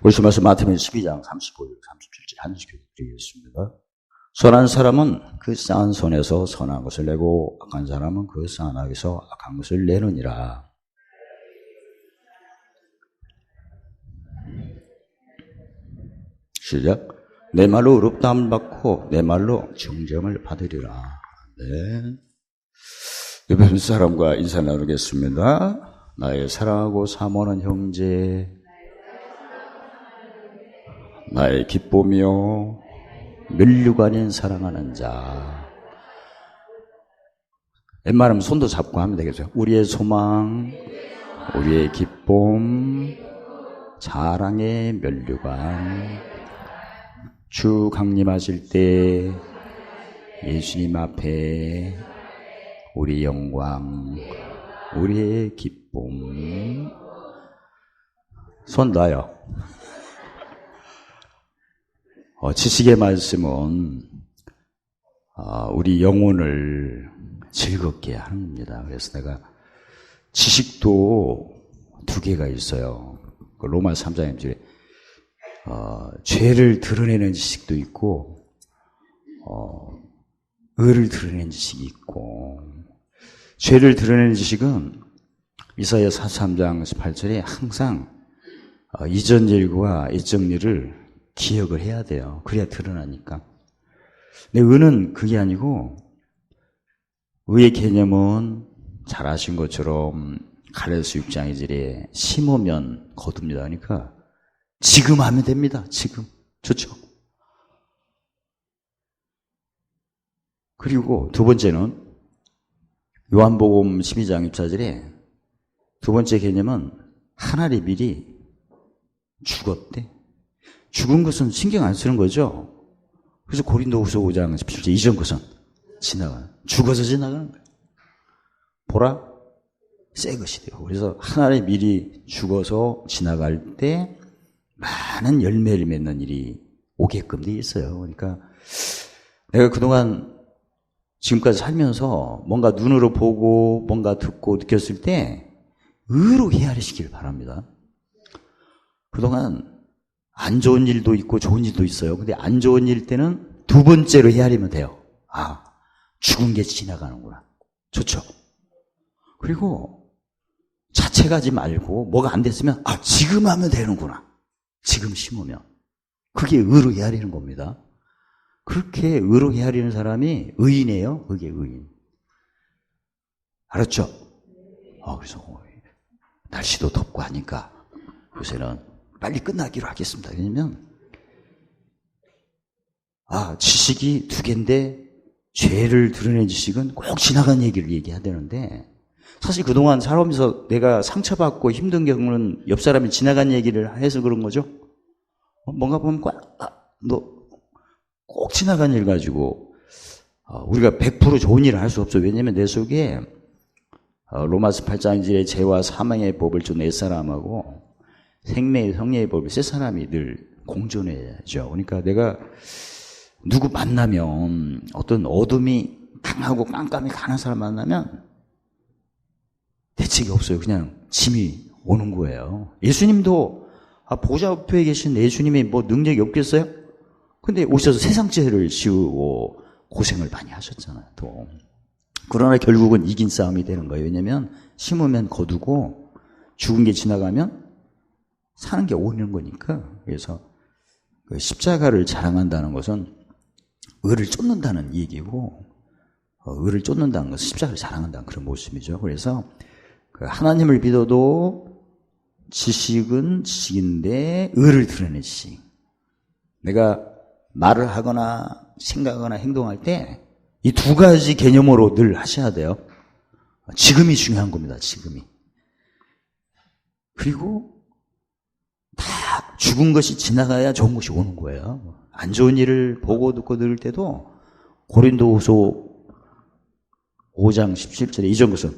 오늘 말씀 마태복음 12장 35절, 37절 한 소절 드리겠습니다. 선한 사람은 그 쌓은 손에서 선한 것을 내고 악한 사람은 그 쌓은 악에서 악한 것을 내느니라. 시작. 내 말로 의롭다함을 받고 내 말로 정죄함을 받으리라. 네. 옆에 사람과 인사 나누겠습니다. 나의 사랑하고 사모하는 형제, 나의 기쁨이요 면류가 아닌 사랑하는 자. 웬만하면 손도 잡고 하면 되겠죠. 우리의 소망, 우리의 기쁨, 사랑의 면류관. 주 강림하실 때 예수님 앞에 우리 영광, 우리의 기쁨. 손 놔요. 지식의 말씀은 우리 영혼을 즐겁게 하는 겁니다. 그래서 내가 지식도 두 개가 있어요. 로마 3장 1절에 죄를 드러내는 지식도 있고 의를 드러내는 지식이 있고, 죄를 드러내는 지식은 이사야 43장 18절에 항상 이전 일과 이적 일을 기억을 해야 돼요. 그래야 드러나니까. 근데 의는 그게 아니고, 의의 개념은 잘 아신 것처럼 갈라디아서 6장 2절에 심으면 거둡니다. 그러니까 지금 하면 됩니다. 지금. 좋죠? 그리고 두 번째는 요한복음 12장 24절에 두 번째 개념은 하나님이 미리 죽었대. 죽은 것은 신경 안 쓰는 거죠. 그래서 고린도후서 5장 17절 이전 것은 죽어서 지나가는 거예요. 보라, 새 것이 돼요. 그래서 하나님이 미리 죽어서 지나갈 때 많은 열매를 맺는 일이 오게끔 돼 있어요. 그러니까 내가 그동안 지금까지 살면서 뭔가 눈으로 보고 뭔가 듣고 느꼈을 때 의로 헤아리시길 바랍니다. 그동안 안 좋은 일도 있고 좋은 일도 있어요. 근데 안 좋은 일 때는 두 번째로 헤아리면 돼요. 죽은 게 지나가는구나. 좋죠? 그리고 자책하지 말고 뭐가 안 됐으면 지금 하면 되는구나. 지금 심으면. 그게 의로 헤아리는 겁니다. 그렇게 의로 헤아리는 사람이 의인이에요. 그게 의인. 알았죠? 그래서 날씨도 덥고 하니까 요새는 빨리 끝나기로 하겠습니다. 왜냐면 지식이 두 개인데 죄를 드러낸 지식은 꼭 지나간 얘기를 얘기해야 되는데, 사실 그동안 살아오면서 내가 상처받고 힘든 경우는 옆 사람이 지나간 얘기를 해서 그런 거죠. 뭔가 보면 꼭 지나간 일 가지고 우리가 100% 좋은 일을 할 수 없어요. 왜냐하면 내 속에 로마서 8장 1절에 죄와 사망의 법을 준 옛사람하고 생명의 성령의 법을 새 사람이 늘 공존해야죠. 그러니까 내가 누구 만나면 어떤 어둠이 강하고 깜깜이 가는 사람 만나면 대책이 없어요. 그냥 짐이 오는 거예요. 예수님도 보좌 우편에 계신 예수님이 뭐 능력이 없겠어요? 근데 오셔서 세상 죄를 지우고 고생을 많이 하셨잖아요. 또. 그러나 결국은 이긴 싸움이 되는 거예요. 왜냐하면 심으면 거두고 죽은 게 지나가면 사는 게 오는 거니까. 그래서 그 십자가를 자랑한다는 것은 의를 쫓는다는 얘기고, 의를 쫓는다는 것은 십자가를 자랑한다는 그런 모습이죠. 그래서 그 하나님을 믿어도 지식은 지식인데 의를 드러내는 지식. 내가 말을 하거나 생각하거나 행동할 때 이 두 가지 개념으로 늘 하셔야 돼요. 지금이 중요한 겁니다. 지금이. 그리고 다 죽은 것이 지나가야 좋은 것이 오는 거예요. 안 좋은 일을 보고 듣고 들을 때도 고린도후서 5장 17절에 이전 것은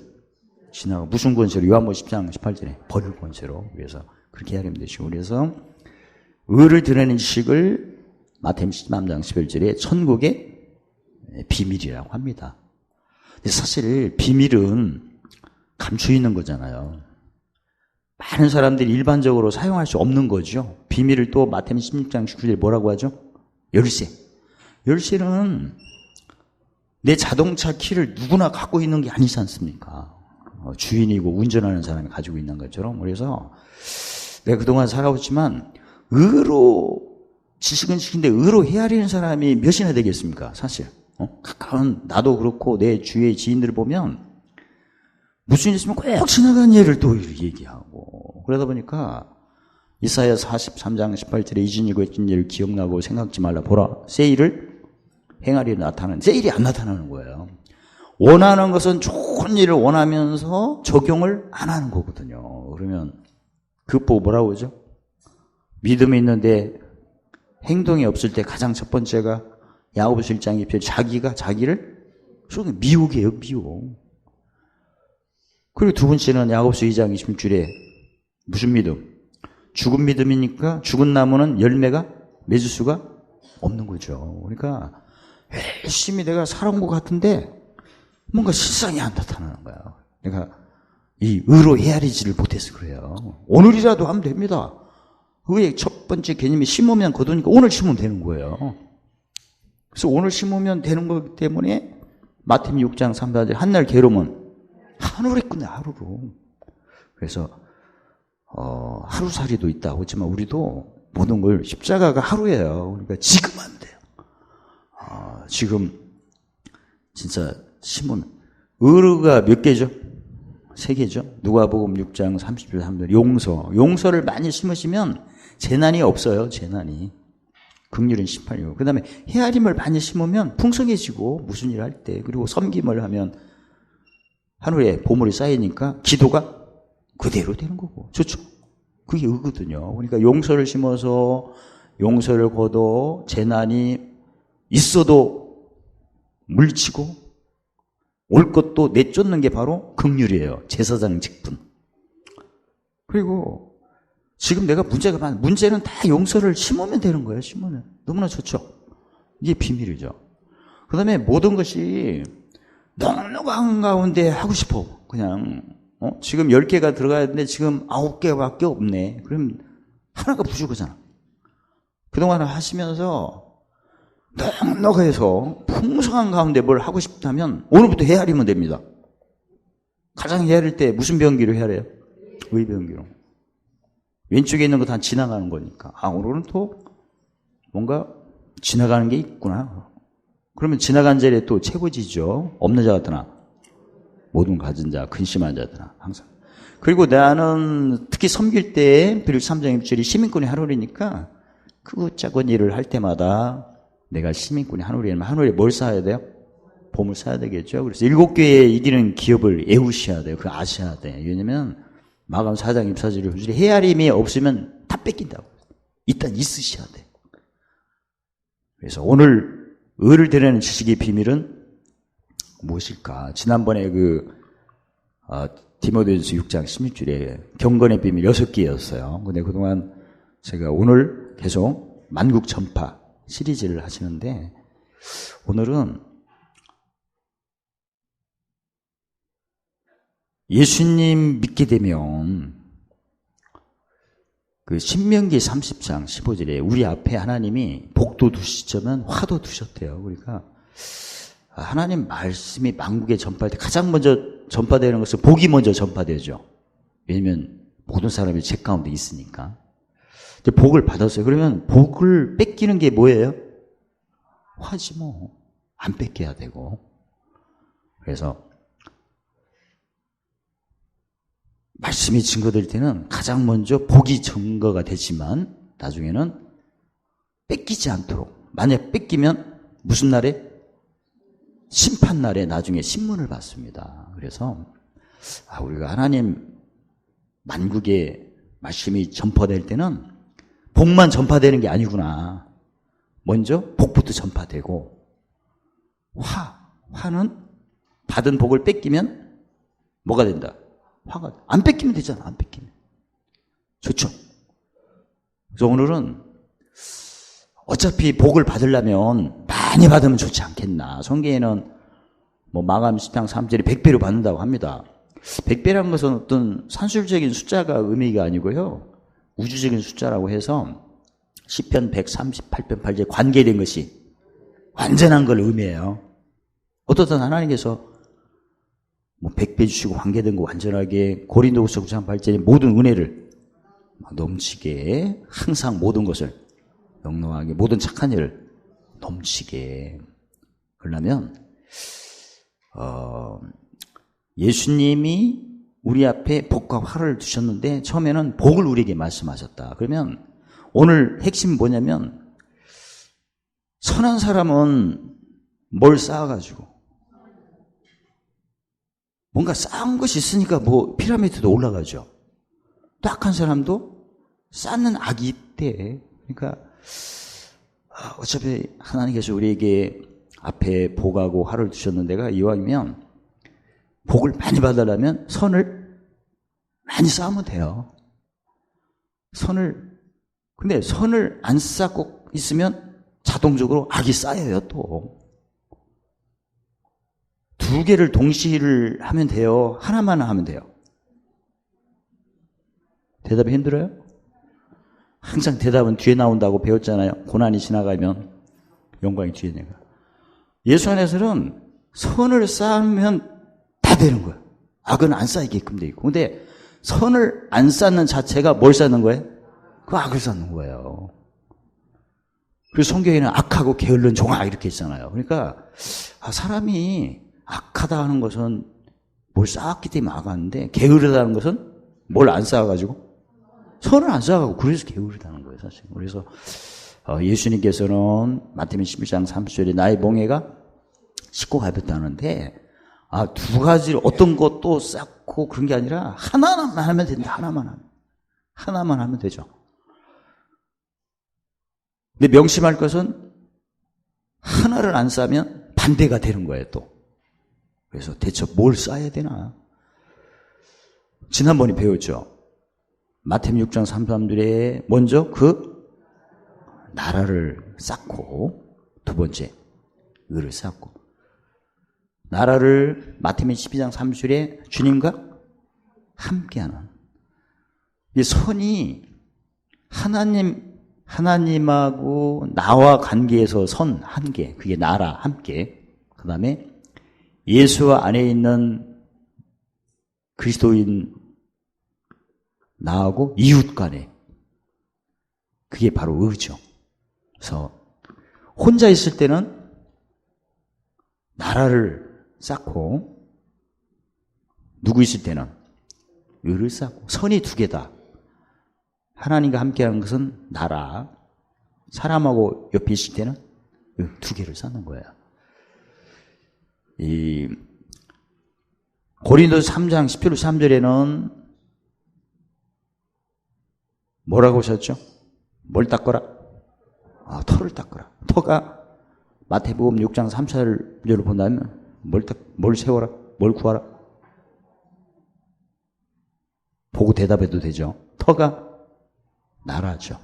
지나가 무슨 권세로, 요한복음 10장 18절에 버릴 권세로. 그래서 그렇게 하려면 되시고, 그래서 의를 드러내는 지식을 마태복음 13장 11절에 천국의 비밀이라고 합니다. 근데 사실 비밀은 감추어 있는 거잖아요. 많은 사람들이 일반적으로 사용할 수 없는 거죠. 비밀을 또 마태복음 16장 19절에 뭐라고 하죠? 열쇠. 열쇠는 내 자동차 키를 누구나 갖고 있는 게 아니지 않습니까? 주인이고 운전하는 사람이 가지고 있는 것처럼. 그래서 내가 그동안 살아왔지만 지식은 지식인데 의로 헤아리는 사람이 몇이나 되겠습니까? 사실 가까운 나도 그렇고 내 주위의 지인들을 보면 무슨 일 있으면 꼭 지나간 예를 또 얘기하고 그러다 보니까 이사야 43장 18절에 이진이고 했던 일을 기억나고 생각지 말라. 보라, 새 일을 행하리 나타나는, 새 일이 안 나타나는 거예요. 원하는 것은 좋은 일을 원하면서 적용을 안 하는 거거든요. 그러면 그것 보고 뭐라고 하죠? 믿음이 있는데 행동이 없을 때 가장 첫 번째가 야고보서 1장 2절 자기가 자기를 미혹이에요. 미혹. 그리고 두 번째는 야고보서 2장 26절에 무슨 믿음? 죽은 믿음이니까 죽은 나무는 열매가 맺을 수가 없는 거죠. 그러니까 열심히 내가 살아온 것 같은데 뭔가 실상이 안 나타나는 거야. 내가 이 의로 헤아리지를 못해서 그래요. 오늘이라도 하면 됩니다. 의의 첫 번째 개념이 심으면 거두니까 오늘 심으면 되는 거예요. 그래서 오늘 심으면 되는 거기 때문에 마태복음 6장 3절 한날 괴로움은 하루에 끝내 하루로. 그래서 하루살이도 있다고 했지만 우리도 모든 걸 십자가가 하루예요. 그러니까 지금 안 돼요. 지금 진짜 심으면 의르가 몇 개죠? 3개죠. 누가복음 6장 30절 3절 용서를 많이 심으시면 재난이 없어요. 재난이. 긍휼은 18이고 그 다음에 헤아림을 많이 심으면 풍성해지고 무슨 일 할 때 그리고 섬김을 하면 하늘에 보물이 쌓이니까 기도가 그대로 되는 거고 좋죠. 그게 의거든요. 그러니까 용서를 심어서 용서를 거둬 재난이 있어도 물리치고 올 것도 내쫓는 게 바로 긍휼이에요. 제사장 직분. 그리고 지금 내가 문제는 다 용서를 심으면 되는 거예요. 심으면 너무나 좋죠. 이게 비밀이죠. 그 다음에 모든 것이 너무 한가운데 하고 싶어. 그냥 지금 10개가 들어가야 되는데 지금 9개밖에 없네. 그럼 하나가 부족하잖아. 그동안 하시면서 넉넉해서 풍성한 가운데 뭘 하고 싶다면 오늘부터 헤아리면 됩니다. 가장 헤아릴 때 무슨 변기로 헤아려요? 의변기로. 왼쪽에 있는 거 다 지나가는 거니까. 오늘은 또 뭔가 지나가는 게 있구나. 그러면 지나간 자리에 또 채워지죠. 없는 자 같으나 모든 가진 자, 근심한 자들아 항상. 그리고 나는 특히 섬길 때 빌립 3장 6절이 시민권이 하루리니까 그 작은 일을 할 때마다 내가 시민권이 하루리면 하루에 뭘 쌓아야 돼요? 봄을 쌓아야 되겠죠. 그래서 7교회에 이기는 기업을 애우셔야 돼요. 그거 아셔야 돼. 왜냐면 마감 4장 24절에 헤아림이 없으면 다 뺏긴다고. 일단 있으셔야 돼. 그래서 오늘 의를 드러내는 지식의 비밀은 무엇일까? 지난번에 디모데전서 6장 16절에 경건의 비밀 6개였어요. 근데 그동안 제가 오늘 계속 만국 전파 시리즈를 하시는데 오늘은 예수님 믿게 되면 신명기 30장 15절에 우리 앞에 하나님이 복도 두시자면 화도 두셨대요. 그러니까 하나님 말씀이 만국에 전파할 때 가장 먼저 전파되는 것은 복이 먼저 전파되죠. 왜냐면 모든 사람이 죄 가운데 있으니까. 근데 복을 받았어요. 그러면 복을 뺏기는 게 뭐예요? 화지 뭐. 안 뺏겨야 되고. 그래서 말씀이 증거될 때는 가장 먼저 복이 증거가 되지만 나중에는 뺏기지 않도록. 만약 뺏기면 무슨 날에? 심판날에 나중에 신문을 받습니다. 그래서 우리가 하나님 만국에 말씀이 전파될 때는 복만 전파되는 게 아니구나. 먼저 복부터 전파되고 화는 받은 복을 뺏기면 뭐가 된다? 화가 안 뺏기면 되잖아. 안 뺏기면 좋죠. 그래서 오늘은 어차피 복을 받으려면 많이 받으면 좋지 않겠나. 성경에는 마감 10장 3절에 100배로 받는다고 합니다. 100배라는 것은 어떤 산술적인 숫자가 의미가 아니고요. 우주적인 숫자라고 해서 시편 138편 8절에 관계된 것이 완전한 걸 의미해요. 어떻든 하나님께서 뭐 100배 주시고 관계된 거 완전하게 고린도후서 9장 8절에 모든 은혜를 넘치게 항상 모든 것을 영롱하게 모든 착한 일을 넘치게 그러려면 예수님이 우리 앞에 복과 화를 두셨는데 처음에는 복을 우리에게 말씀하셨다. 그러면 오늘 핵심은 뭐냐면 선한 사람은 뭘 쌓아가지고 뭔가 쌓은 것이 있으니까 뭐 피라미드도 올라가죠. 또 악한 사람도 쌓는 악이 있대. 그러니까 어차피 하나님께서 우리에게 앞에 복하고 화를 두셨는데가 이왕이면 복을 많이 받으려면 선을 많이 쌓으면 돼요. 근데 선을 안 쌓고 있으면 자동적으로 악이 쌓여요, 또. 두 개를 동시를 하면 돼요? 하나만 하면 돼요? 대답이 힘들어요? 항상 대답은 뒤에 나온다고 배웠잖아요. 고난이 지나가면 영광이 뒤에 내가. 예수 안에서는 선을 쌓으면 다 되는 거예요. 악은 안 쌓이게끔 돼 있고. 근데 선을 안 쌓는 자체가 뭘 쌓는 거예요? 그 악을 쌓는 거예요. 그래서 성경에는 악하고 게으른 종아 이렇게 있잖아요. 그러니까 사람이 악하다 하는 것은 뭘 쌓았기 때문에 악하는데 게으르다는 것은 뭘 안 쌓아가지고 선을 안 쌓아가고 그래서 게으르다는 거예요, 사실. 그래서 예수님께서는 마태복음 11장 30절에 나의 멍에가 쉽고 가볍다는데 두 가지를 어떤 것도 쌓고 그런 게 아니라 하나만 하면 된다. 하나만 하면 되죠. 근데 명심할 것은 하나를 안 쌓으면 반대가 되는 거예요, 또. 그래서 대체 뭘 쌓아야 되나? 지난번에 배웠죠. 마태복음 6장 33절에 먼저 그 나라를 쌓고 두 번째 의를 쌓고 나라를 마태복음 12장 30절에 주님과 함께하는 이 선이 하나님하고 나와 관계에서 선 한 개, 그게 나라 함께, 그 다음에 예수와 안에 있는 그리스도인 나하고 이웃 간에 그게 바로 의죠. 그래서 혼자 있을 때는 나라를 쌓고 누구 있을 때는 의를 쌓고 선이 두 개다. 하나님과 함께하는 것은 나라, 사람하고 옆에 있을 때는 두 개를 쌓는 거예요. 이 고린도서 3장 10절 3절에는 뭐라고 하셨죠? 뭘 닦거라? 터를 닦거라. 터가 마태복음 6장 3, 4절로 본다면 뭘 세워라? 뭘 구하라? 보고 대답해도 되죠. 터가 나라죠.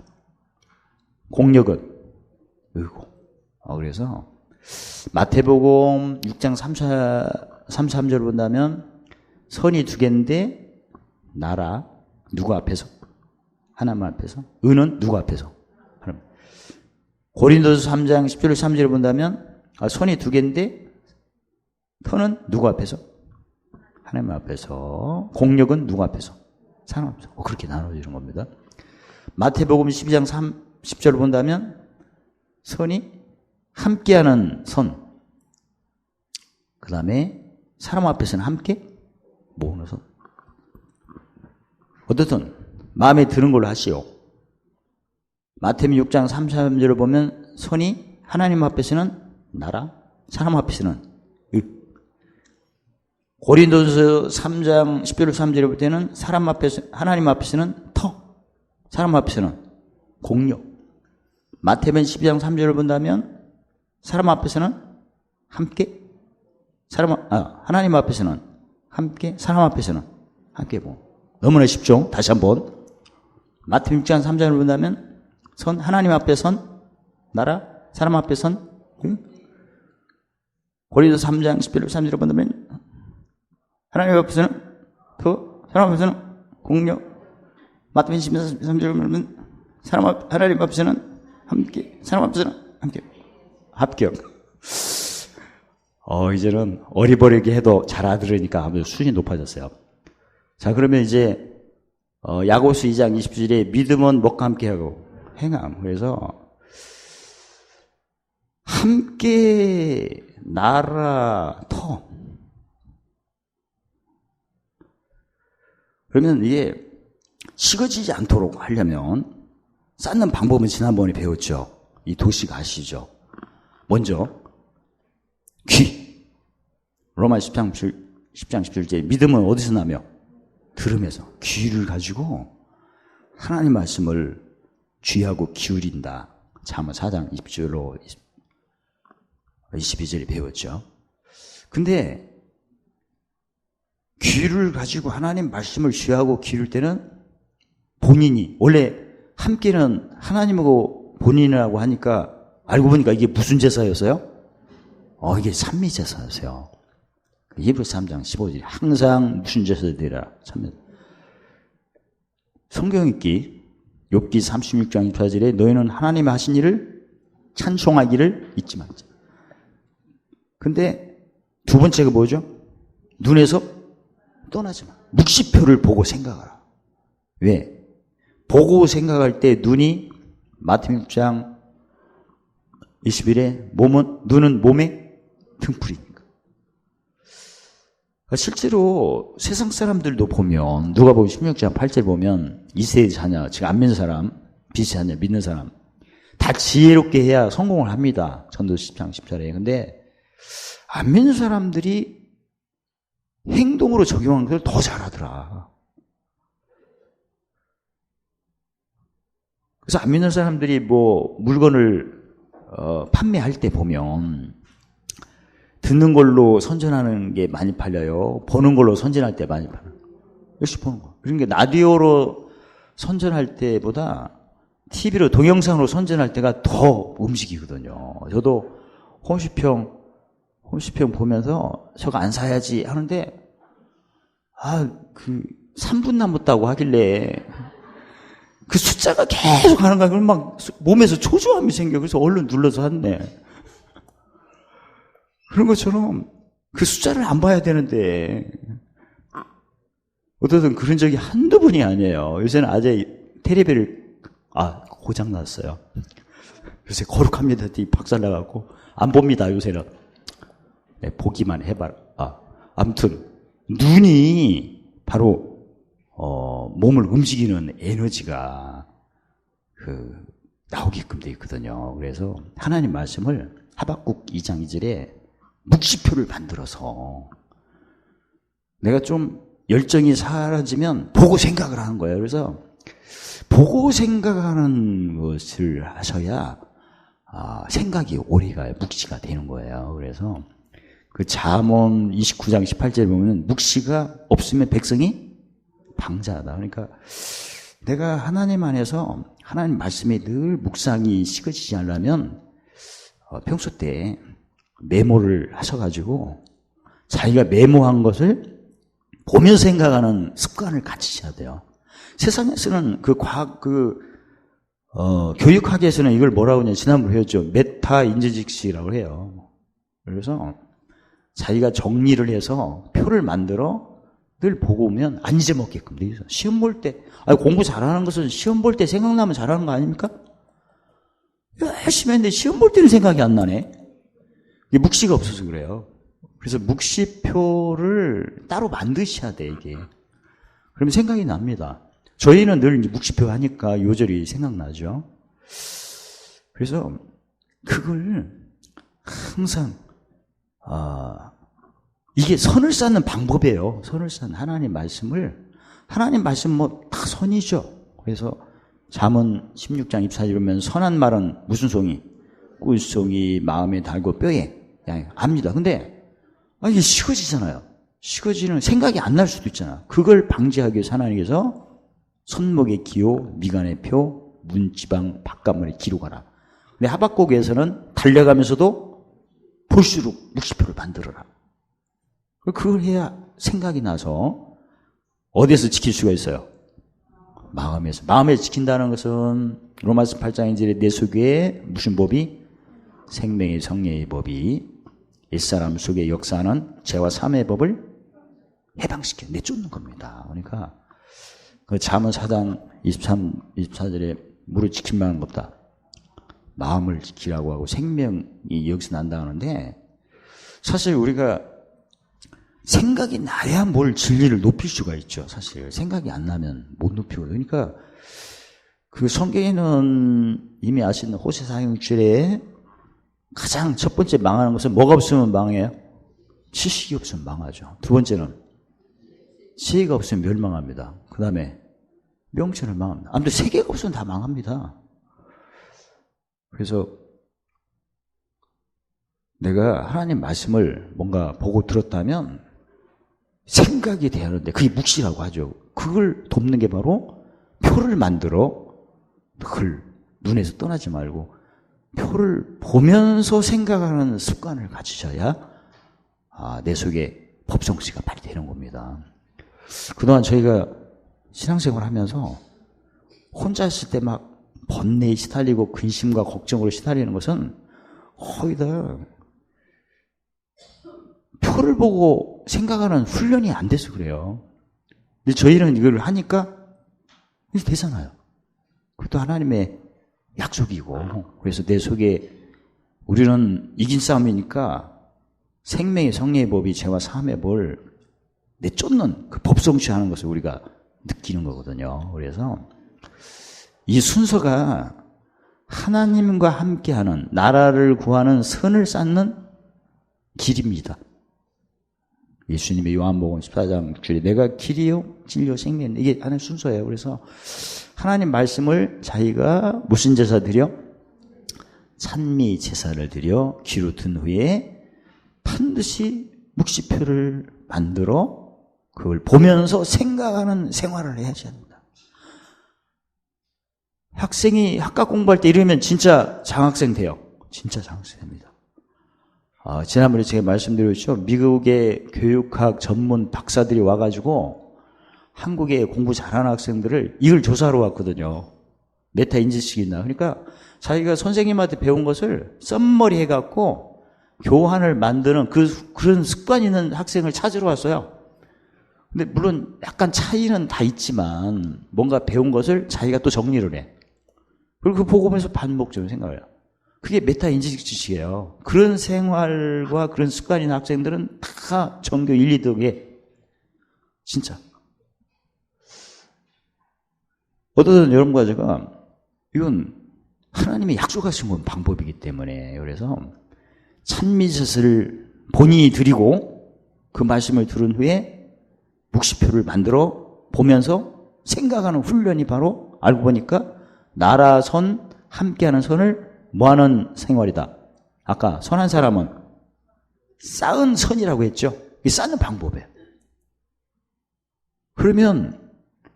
공력은 의고. 그래서 마태복음 6장 3, 3절을 본다면 선이 두 개인데 나라 누구 앞에서? 하나님 앞에서. 의는 누구 앞에서? 하나님. 고린도서 3장 10절 3절을 본다면 선이 두 개인데 터는 누구 앞에서? 하나님 앞에서. 공력은 누구 앞에서? 사람 앞에서. 그렇게 나눠지는 겁니다. 마태복음 12장 10절을 본다면 선이 함께하는 선, 그 다음에 사람 앞에서는 함께 모으는 선. 어떻든 마음에 드는 걸로 하시오. 마태복음 6장 3, 3절을 보면 선이 하나님 앞에서는 나라, 사람 앞에서는 의. 고린도서 3장 10절 3절을 볼 때는 사람 앞에서 하나님 앞에서는 터, 사람 앞에서는 공력. 마태복음 12장 3절을 본다면 사람 앞에서는 함께, 하나님 앞에서는 함께, 사람 앞에서는 함께 너무나 쉽죠? 다시 한번. 마태복음 6장 3절을 본다면 선, 하나님 앞에 선, 나라, 사람 앞에 선, 고린도서 3장 10절 3절을 본다면 하나님 앞에서는 사람 앞에서는 공력, 마태복음 23절 보면 하나님 앞에서는 함께, 사람 앞에서는 함께, 합격. 이제는 어리버리게 해도 잘 알아들으니까 아무래도 수준이 높아졌어요. 자, 그러면 이제 야고보서 2장 20절에 믿음은 뭐가 함께하고 행함. 그래서 함께 나라 터. 그러면 이게 식어지지 않도록 하려면 쌓는 방법은 지난번에 배웠죠. 이 도식 아시죠? 먼저 귀. 로마 10장 17절 믿음은 어디서 나며? 들음에서. 귀를 가지고 하나님 말씀을 귀하고 기울인다. 잠언 4장 20절로 22절에 배웠죠. 근데 귀를 가지고 하나님 말씀을 귀하고 기울 때는 본인이, 원래 함께는 하나님하고 본인이라고 하니까 알고 보니까 이게 무슨 제사였어요? 이게 산미제사였어요. 히브리서 3장 15절 항상 무슨 제사를 드리라. 성경 읽기 욥기 36장 24절에 너희는 하나님의 하신 일을 찬송하기를 잊지 말자. 근데 두 번째가 뭐죠? 눈에서 떠나지 마. 묵시표를 보고 생각하라. 왜? 보고 생각할 때 눈이 마태복음 6장 21에 눈은 몸의 등불이니까. 실제로 세상 사람들도 보면 누가복음 16장 8절 보면 이세의 자녀, 즉 안 믿는 사람, 빛의 자녀, 믿는 사람 다 지혜롭게 해야 성공을 합니다. 전도 10장 10절에. 근데 안 믿는 사람들이 행동으로 적용하는 걸 더 잘하더라. 그래서 안 믿는 사람들이 물건을 판매할 때 보면 듣는 걸로 선전하는 게 많이 팔려요. 보는 걸로 선전할 때 많이 팔려요. 열심히 보는 거. 그러니까 라디오로 선전할 때보다 TV로 동영상으로 선전할 때가 더 움직이거든요. 저도 홈쇼핑 보면서 저거 안 사야지 하는데 3분 남았다고 하길래 그 숫자가 계속 가는 거야. 그럼 막 몸에서 초조함이 생겨. 그래서 얼른 눌러서 샀네. 그런 것처럼 그 숫자를 안 봐야 되는데 어떠든 그런 적이 한두 번이 아니에요. 요새는 아재 텔레비를 고장났어요. 요새 거룩합니다. 박살나갖고 안 봅니다. 요새는. 네, 보기만 해봐라. 아무튼 눈이 바로 몸을 움직이는 에너지가 나오게끔 돼 있거든요. 그래서 하나님 말씀을 하박국 2장 2절에 묵시표를 만들어서 내가 좀 열정이 사라지면 보고 생각을 하는 거예요. 그래서 보고 생각하는 것을 하셔야 생각이 오래 가요. 묵시가 되는 거예요. 그래서 그 잠언 29장 18절에 보면 묵시가 없으면 백성이 방자하다. 그러니까 내가 하나님 안에서 하나님 말씀에 늘 묵상이 식어지지 않으려면 평소 때 메모를 하셔가지고 자기가 메모한 것을 보면서 생각하는 습관을 가지셔야 돼요. 세상에서는 교육학에서는 이걸 뭐라고 하냐, 지난번에 배웠죠. 메타 인지직시라고 해요. 그래서 자기가 정리를 해서 표를 만들어 늘 보고 오면 안 잊어먹게끔 돼 있어. 시험 볼 때, 공부 잘하는 것은 시험 볼 때 생각나면 잘하는 거 아닙니까? 열심히 했는데 시험 볼 때는 생각이 안 나네. 이게 묵시가 없어서 그래요. 그래서 묵시표를 따로 만드셔야 돼, 이게. 그러면 생각이 납니다. 저희는 늘 묵시표 하니까 요절이 생각나죠. 그래서 그걸 항상 이게 선을 쌓는 방법이에요. 선을 쌓는 하나님 말씀 다 선이죠. 그래서 잠언 16장 24절 보면 선한 말은 무슨 송이? 꿀송이 마음에 달고 뼈에 압니다. 근데 이게 식어지잖아요. 식어지는 생각이 안 날 수도 있잖아. 그걸 방지하기 위해서 하나님께서 손목의 기호, 미간의 표, 문지방, 바깥머리 기록하라. 근데 하박국에서는 달려가면서도 볼수록 묵시표를 만들어라. 그걸 해야 생각이 나서 어디에서 지킬 수가 있어요? 마음에서. 마음에서 지킨다는 것은 로마서 8장 1절에 내 속에 무슨 법이? 생명의 성령의 법이 옛사람 속에 역사하는 죄와 사함의 법을 해방시켜 내쫓는 겁니다. 그러니까 그 잠언 4장 23, 24절에 무릇 지킬만 한 것다. 마음을 지키라고 하고 생명이 여기서 난다 하는데 사실 우리가 생각이 나야 뭘 진리를 높일 수가 있죠. 사실 생각이 안 나면 못 높이고 그러니까 그 성경에는 이미 아시는 호세사 6절에 가장 첫 번째 망하는 것은 뭐가 없으면 망해요? 지식이 없으면 망하죠. 두 번째는 지혜가 없으면 멸망합니다. 그 다음에 명철은 망합니다. 아무튼 세 개가 없으면 다 망합니다. 그래서 내가 하나님 말씀을 뭔가 보고 들었다면 생각이 돼야 하는데 그게 묵시라고 하죠. 그걸 돕는 게 바로 표를 만들어 그걸 눈에서 떠나지 말고 표를 보면서 생각하는 습관을 가지셔야 내 속에 법성씨가 발휘되는 겁니다. 그동안 저희가 신앙생활 하면서 혼자 있을 때 막 번뇌에 시달리고 근심과 걱정으로 시달리는 것은 거의 다 표를 보고 생각하는 훈련이 안 돼서 그래요. 근데 저희는 이걸 하니까 이게 되잖아요. 그것도 하나님의 약속이고 그래서 내 속에 우리는 이긴 싸움이니까 생명의 성령의 법이 죄와 사함의 법을 내쫓는 그 법성취하는 것을 우리가 느끼는 거거든요. 그래서 이 순서가 하나님과 함께하는 나라를 구하는 선을 쌓는 길입니다. 예수님의 요한복음 14장 6절에 내가 길이요 진리요 생명이요 이게 하나의 순서예요. 그래서 하나님 말씀을 자기가 무슨 제사 드려? 찬미 제사를 드려 귀로 든 후에 반드시 묵시표를 만들어 그걸 보면서 생각하는 생활을 해야 합니다. 학생이 학과 공부할 때 이러면 진짜 장학생 돼요. 진짜 장학생 됩니다. 지난번에 제가 말씀드렸죠. 미국의 교육학 전문 박사들이 와가지고 한국에 공부 잘하는 학생들을 이걸 조사하러 왔거든요. 메타 인지식이 있나. 그러니까 자기가 선생님한테 배운 것을 썸머리 해갖고 교환을 만드는 그런 습관 있는 학생을 찾으러 왔어요. 근데 물론 약간 차이는 다 있지만 뭔가 배운 것을 자기가 또 정리를 해. 그리고 그 보고 보면서 반복적으로 생각해요. 그게 메타 인지식 지식이에요. 그런 생활과 그런 습관이 있는 학생들은 다 전교 1, 2등에 진짜. 어떤 여러분과 제가 이건 하나님이 약속하신 건 방법이기 때문에 그래서 찬미제사를 본인이 드리고 그 말씀을 들은 후에 묵시표를 만들어 보면서 생각하는 훈련이 바로 알고 보니까 나라 선 함께하는 선을 뭐하는 생활이다. 아까 선한 사람은 쌓은 선이라고 했죠. 이게 쌓는 방법이에요. 그러면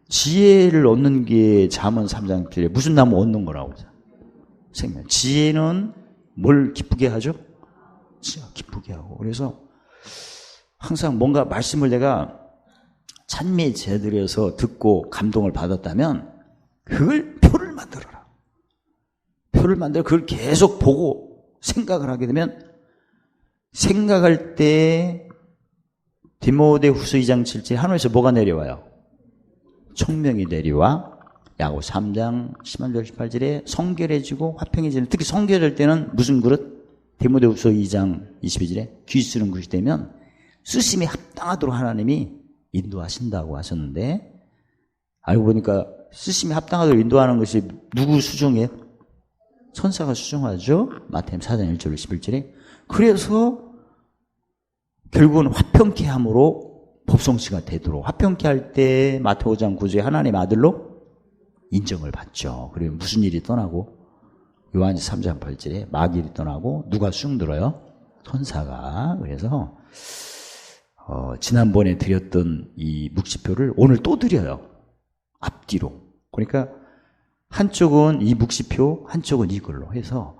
지혜를 얻는 게 잠언 3장 7에 무슨 나무 얻는 거라고 하죠. 생명. 지혜는 뭘 기쁘게 하죠? 지혜가 기쁘게 하고. 그래서 항상 뭔가 말씀을 내가 찬미에 제드려서 듣고 감동을 받았다면 그걸 표를 만들어라. 표를 만들어 그걸 계속 보고 생각을 하게 되면 생각할 때 디모데후서 2장 7절 하늘에서 뭐가 내려와요? 총명이 내려와. 야고 3장 11절 18절에 성결해지고 화평해지는 특히 성결할 때는 무슨 그릇? 디모데후서 2장 22절에 귀 쓰는 것이 되면 쓰심에 합당하도록 하나님이 인도하신다고 하셨는데 알고 보니까 쓰심에 합당하도록 인도하는 것이 누구 수종이에요? 천사가 수종하죠. 마태복음 4장 1절 11절에. 그래서 결국은 화평케 함으로 법성씨가 되도록 화평케 할 때 마태복음 5장 9절에 하나님의 아들로 인정을 받죠. 그리고 무슨 일이 떠나고 요한 3장 8절에 마귀를 떠나고 누가 쑥 들어요? 천사가. 그래서 지난번에 드렸던 이 묵시표를 오늘 또 드려요. 앞뒤로. 그러니까 한쪽은 이 묵시표, 한쪽은 이걸로 해서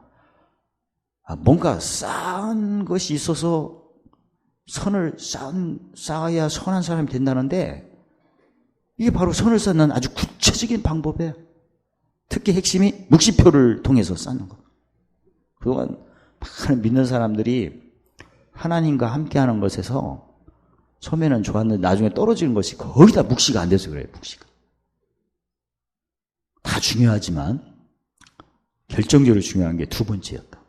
뭔가 쌓은 것이 있어서 선을 쌓아야 선한 사람이 된다는데 이게 바로 선을 쌓는 아주 구체적인 방법이에요. 특히 핵심이 묵시표를 통해서 쌓는 것. 그동안 많은 믿는 사람들이 하나님과 함께하는 것에서 처음에는 좋았는데 나중에 떨어지는 것이 거의 다 묵시가 안 돼서 그래요. 묵시가. 다 중요하지만 결정적으로 중요한 게 두 번째였다.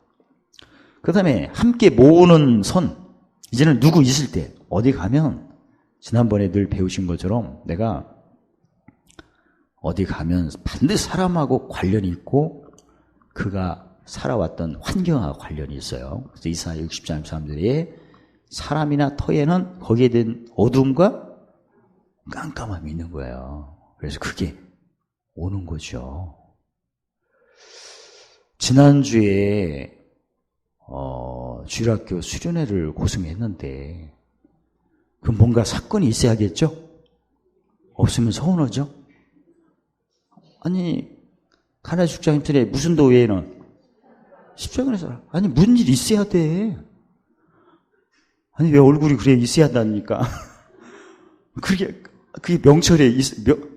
그 다음에 함께 모으는 선. 이제는 누구 있을 때 어디 가면 지난번에 늘 배우신 것처럼 내가 어디 가면 반드시 사람하고 관련이 있고 그가 살아왔던 환경하고 관련이 있어요. 그래서 이사야 60장 사람들이 사람이나 터에는 거기에 대한 어둠과 깜깜함이 있는 거예요. 그래서 그게 오는 거죠. 지난주에 주일학교 수련회를 고승했는데 그 뭔가 사건이 있어야겠죠? 없으면 서운하죠? 아니 가나다 축장님들의 무슨 도외에는 십자가에서 아니 무슨 일 있어야 돼. 아니 왜 얼굴이 그래 있어야 한다니까. 그게 명철에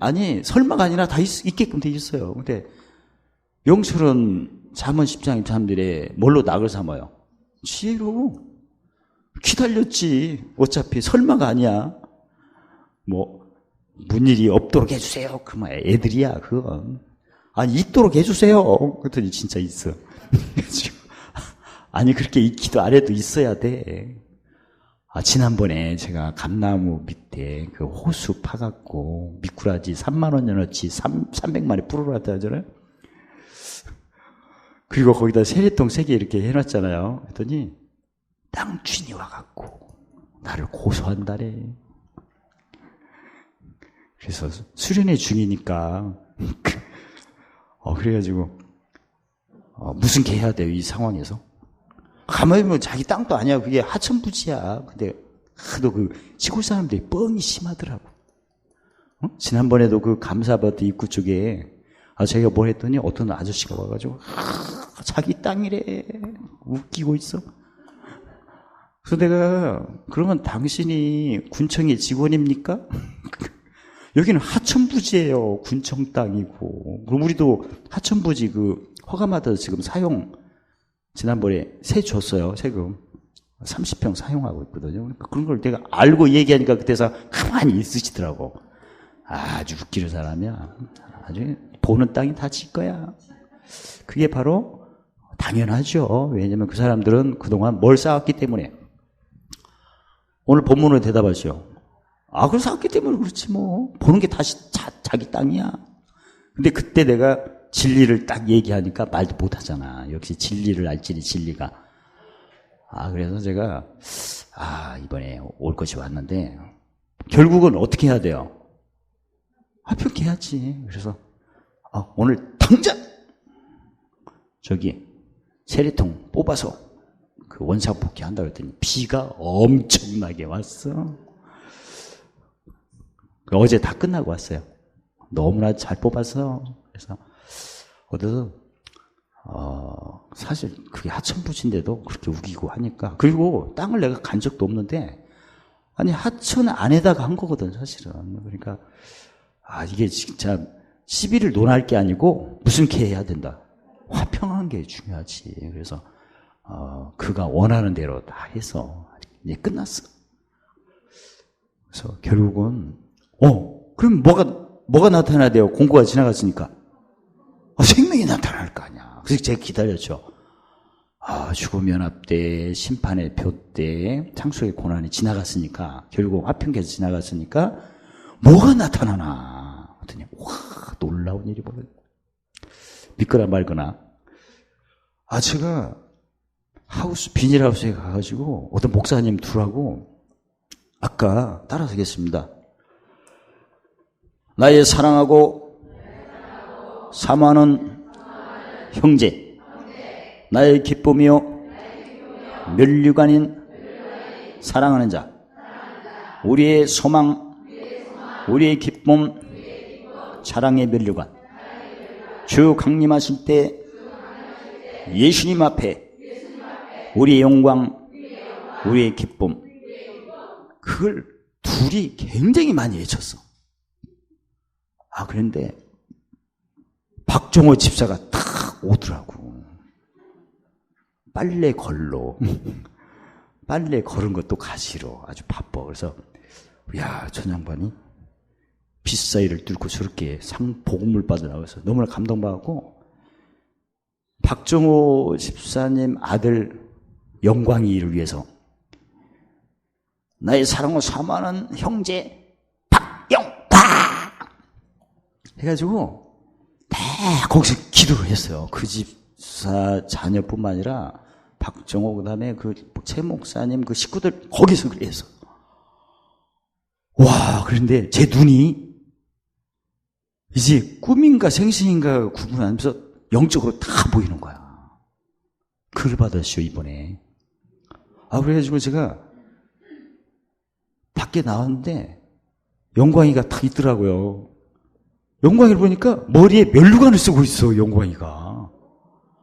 아니 설마가 아니라 다 있게끔 돼 있어요. 근데 명철은 잠언 10장 사람들의 뭘로 낙을 삼아요? 지혜로 기다렸지. 어차피 설마가 아니야. 무슨 일이 없도록 해주세요. 그만 애들이야 그건. 아니 있도록 해주세요. 그랬더니 진짜 있어. 아니 그렇게 있기도 안 해도 있어야 돼. 지난번에 제가 감나무 밑에 그 호수 파갖고 미꾸라지 3만원어치 300마리 뿌려놨다 하잖아요. 그리고 거기다 세례통 3개 이렇게 해놨잖아요. 했더니 땅 주인이 와갖고 나를 고소한다래. 그래서 수련회 중이니까 그래가지고 무슨 개 해야 돼요 이 상황에서? 가만히 보면 자기 땅도 아니야. 그게 하천부지야. 근데 하도 그 시골 사람들이 뻥이 심하더라고. 지난번에도 그 감사아파트 입구 쪽에 제가 뭘 했더니 어떤 아저씨가 와가지고 자기 땅이래 웃기고 있어. 그래서 내가 그러면 당신이 군청의 직원입니까? 여기는 하천부지예요. 군청 땅이고. 그럼 우리도 하천부지 그 허가마다 지금 사용 지난번에 세 줬어요. 세금 30평 사용하고 있거든요. 그러니까 그런 걸 내가 알고 얘기하니까 그때서 가만히 있으시더라고. 아주 웃기는 사람이야. 아주 보는 땅이 다 지 거야. 그게 바로 당연하죠. 왜냐하면 그 사람들은 그동안 뭘 쌓았기 때문에. 오늘 본문으로 대답하시오. 그걸 쌓았기 때문에 그렇지 뭐. 보는 게 다시 자기 땅이야. 근데 그때 내가 진리를 딱 얘기하니까 말도 못하잖아. 역시 진리를 알지니 진리가. 그래서 제가 이번에 올 것이 왔는데 결국은 어떻게 해야 돼요? 합격해야지. 그래서 오늘 당장 저기 세례통 뽑아서 그 원상복귀 한다고 했더니 비가 엄청나게 왔어. 어제 다 끝나고 왔어요. 너무나 잘 뽑아서. 그래서 어디서 사실 그게 하천부지인데도 그렇게 우기고 하니까. 그리고 땅을 내가 간 적도 없는데 아니 하천 안에다가 한 거거든 사실은. 그러니까 이게 진짜 시비를 논할 게 아니고 무슨 개 해야 된다. 화평한 게 중요하지. 그래서 그가 원하는 대로 다 해서 이제 끝났어. 그래서 결국은 그럼 뭐가 나타나야 돼요? 공고가 지나갔으니까. 생명이 나타날 거 아니야. 그래서 제가 기다렸죠. 죽음연합 때, 심판의 표 때, 창조의 고난이 지나갔으니까, 결국 화평께서 지나갔으니까, 뭐가 나타나나. 그랬더니, 놀라운 일이 벌어졌어요. 믿거나 말거나. 제가 비닐하우스에 가가지고, 어떤 목사님 둘하고, 아까 따라서겠습니다. 나의 사랑하고 사모하는 형제, 나의 기쁨이요 면류관인 사랑하는 자, 우리의 소망, 우리의 기쁨, 사랑의 면류관. 주 강림하실 때 예수님 앞에 우리의 영광, 우리의 기쁨, 그걸 둘이 굉장히 많이 외쳤어. 그런데 박종호 집사가 탁 오더라고. 빨래 걸러. 빨래 걸은 것도 가시러 아주 바빠. 그래서 야, 저 양반이 빗사이를 뚫고 저렇게 복음을 받으라고해서 너무나 감동받았고, 박정호 집사님 아들 영광이를 위해서 나의 사랑으로 사모하는 형제 박영탁 해가지고 다 거기서 기도를 했어요. 그 집사 자녀뿐만 아니라 박정호, 그 다음에 그 최 목사님 그 식구들 거기서 그래서. 와, 그런데 제 눈이 이제 꿈인가 생신인가 구분하면서 영적으로 다 보이는 거야. 그걸 받았어요, 이번에. 그래가지고 제가 밖에 나왔는데 영광이가 딱 있더라고요. 영광이를 보니까 머리에 면류관을 쓰고 있어, 영광이가.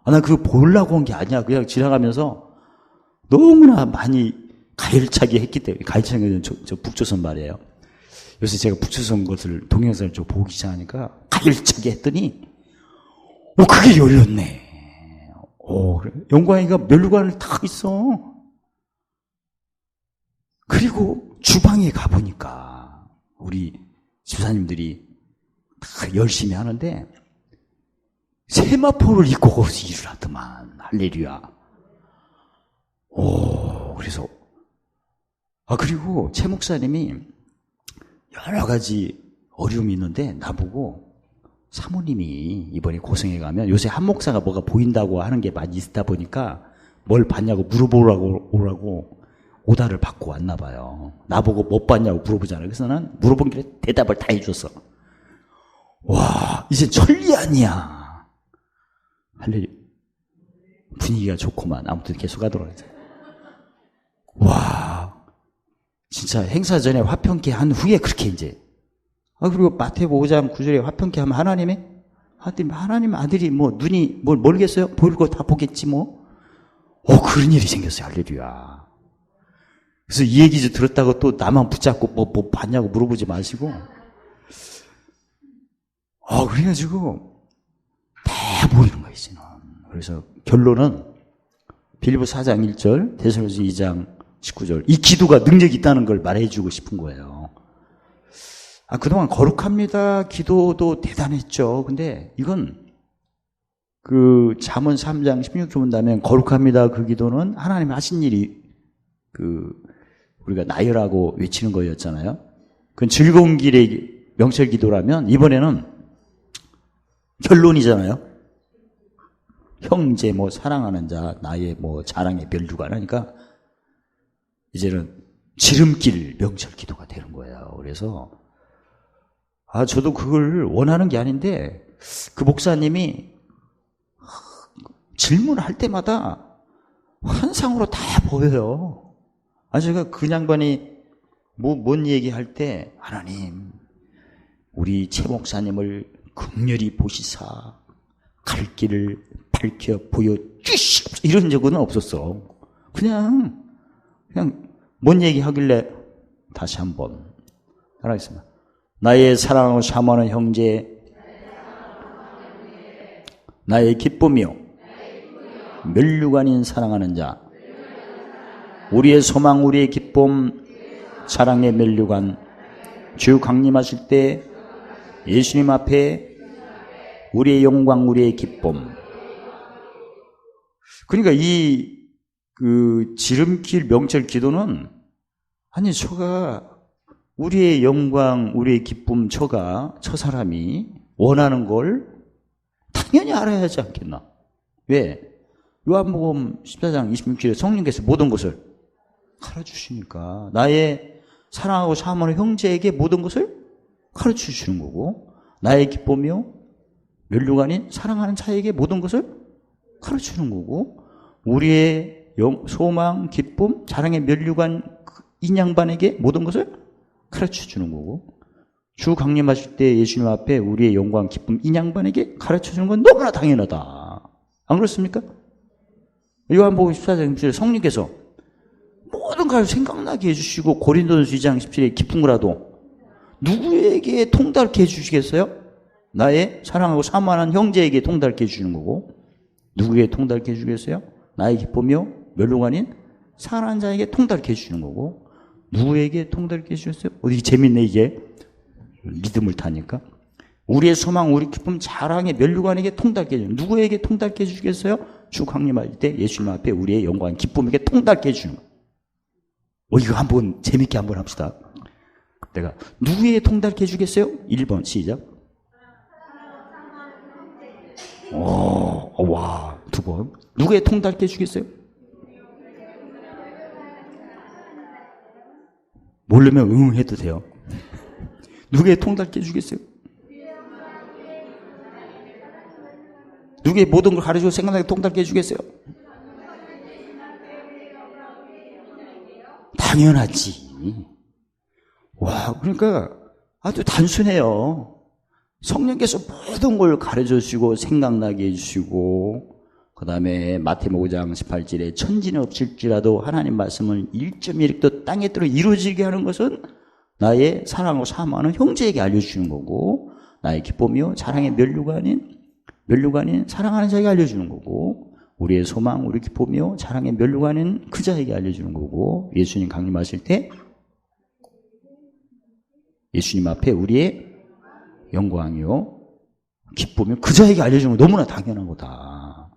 난 그거 보려고 한 게 아니야. 그냥 지나가면서 너무나 많이 가열차게 했기 때문에. 가열차게 저 북조선 말이에요. 요새 제가 북조선 것을 동영상을 좀 보기 시작하니까 가열차게 했더니 그게 열렸네. 그래. 영광이가 면류관을 딱 있어. 그리고 주방에 가보니까 우리 집사님들이 다 열심히 하는데 세마포를 입고 거기서 일을 하더만. 할렐루야. 그래서 그리고 최 목사님이 여러 가지 어려움이 있는데 나보고 사모님이 이번에 고생해 가면 요새 한 목사가 뭐가 보인다고 하는 게 많이 있다 보니까 뭘 봤냐고 물어보라고 오라고 오다를 받고 왔나 봐요. 나보고 못 봤냐고 물어보잖아요. 그래서 난 물어본 길에 대답을 다 해줬어. 와, 이제 천리아니야. 할렐루야. 분위기가 좋구만. 아무튼 계속 하도록 하자. 와, 진짜 행사 전에 화평케 한 후에 그렇게 이제. 그리고 마태복음 5장 9절에 화평케 하면 하나님 아들이 뭐 눈이 뭘 모르겠어요? 보일 거 다 보겠지 뭐. 그런 일이 생겼어요. 할렐루야. 그래서 이 얘기 좀 들었다고 또 나만 붙잡고 뭐 봤냐고 물어보지 마시고. 그래가지고 다 보이는 거예요, 지금. 그래서 결론은 빌립보서 4장 1절, 데살로니가 2장 19절. 이 기도가 능력이 있다는 걸 말해주고 싶은 거예요. 그동안 거룩합니다 기도도 대단했죠. 근데 이건 그 잠언 3장 16절 본다면 거룩합니다 그 기도는 하나님이 하신 일이 우리가 나열하고 외치는 거였잖아요. 그건 즐거운 길의 명철 기도라면 이번에는 결론이잖아요. 형제 사랑하는 자 나의 자랑의 면류관 하니까 이제는 지름길 명철 기도가 되는 거예요. 그래서 저도 그걸 원하는 게 아닌데 그 목사님이 질문할 때마다 환상으로 다 보여요. 제가 그 양반이 뭔 얘기할 때 하나님 우리 최 목사님을 긍휼히 보시사 갈 길을 밝혀 보여주시옵소서 이런 적은 없었어. 그냥 뭔 얘기 하길래 다시 한번 따라하겠습니다. 나의 사랑하고 사모하는 형제 나의 기쁨이요 면류관인 사랑하는 자 우리의 소망 우리의 기쁨 사랑의 면류관 주 강림하실 때 예수님 앞에 우리의 영광 우리의 기쁨. 그러니까 지름길 명철 기도는 저가 우리의 영광 우리의 기쁨 저 사람이 원하는 걸 당연히 알아야 하지 않겠나. 왜? 요한복음 14장 26절에 성령께서 모든 것을 가르쳐주시니까 나의 사랑하고 사모하는 형제에게 모든 것을 가르쳐주시는 거고 나의 기쁨이요 면류관인 사랑하는 자에게 모든 것을 가르쳐주는 거고 우리의 소망, 기쁨, 자랑의 면류관 인양반에게 모든 것을 가르쳐주는 거고 주 강림하실 때 예수님 앞에 우리의 영광, 기쁨, 인양반에게 가르쳐주는 건 너무나 당연하다. 안 그렇습니까? 요한복음 14장 17절에 성령께서 모든 걸 생각나게 해주시고 고린도전서 2장 17절에 깊은 거라도 누구에게 통달케 해주시겠어요? 나의 사랑하고 사모하는 형제에게 통달케 해주는 거고, 누구에게 통달케 해주겠어요? 나의 기쁨이요 멸류가 아닌 사랑하는 자에게 통달케 해주는 거고, 누구에게 통달케 해주셨어요? 어디 재밌네 이게. 믿음을 타니까. 우리의 소망, 우리 기쁨, 자랑의 멸류관에게 통달케 해주는, 누구에게 통달케 해주겠어요? 주 강림할 때 예수님 앞에 우리의 영광, 기쁨에게 통달케 해주는 거예요. 이거 한번 재밌게 한번 합시다. 내가 누구에게 통달케 해주겠어요? 1번 시작. 와, 2번. 누구에게 통달케 해주겠어요? 모르면 응 해도 돼요. 누구에게 통달케 해주겠어요? 누구의 모든 걸 가르치고 생각나게 통달케 해주겠어요? 당연하지. 와, 그러니까 아주 단순해요. 성령께서 모든 걸 가르쳐 주시고 생각나게 해주시고, 그 다음에 마태복음 5장 18절에 천지는 없을지라도 하나님 말씀을 1.1도 땅에 들어 이루어지게 하는 것은 나의 사랑하고 사모하는 형제에게 알려주시는 거고, 나의 기쁨이요 자랑의 멸류가 아닌 사랑하는 자에게 알려주는 거고, 우리의 소망, 우리 기쁨이요 자랑의 멸류가 아닌 그 자에게 알려주는 거고, 예수님 강림하실 때 예수님 앞에 우리의 영광이요 기쁨이요 그 자에게 알려주는 거 너무나 당연한 거다.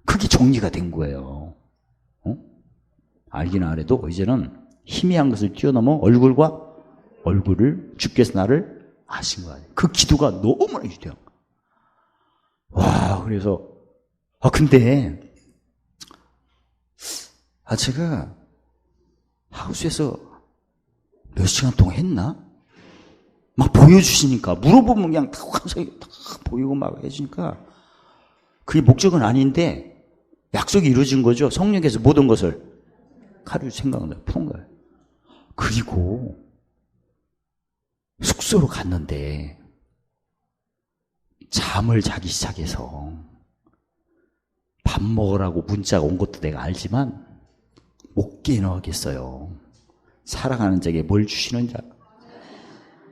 그게 정리가 된 거예요. 알기는 안 해도 이제는 희미한 것을 뛰어넘어 얼굴과 얼굴을 주께서 나를 아신 거예요. 그 기도가 너무나 유대한 거예요. 와, 그래서 근데 제가 하우스에서 몇 시간 동안 했나? 막 보여주시니까, 물어보면 그냥 다 보이고 막 해주니까, 그게 목적은 아닌데 약속이 이루어진 거죠. 성령께서 모든 것을 하루 생각나 푼 거예요. 그리고 숙소로 갔는데 잠을 자기 시작해서 밥 먹으라고 문자가 온 것도 내가 알지만 못 깨어나겠어요. 사랑하는 자에게 뭘 주시는 자.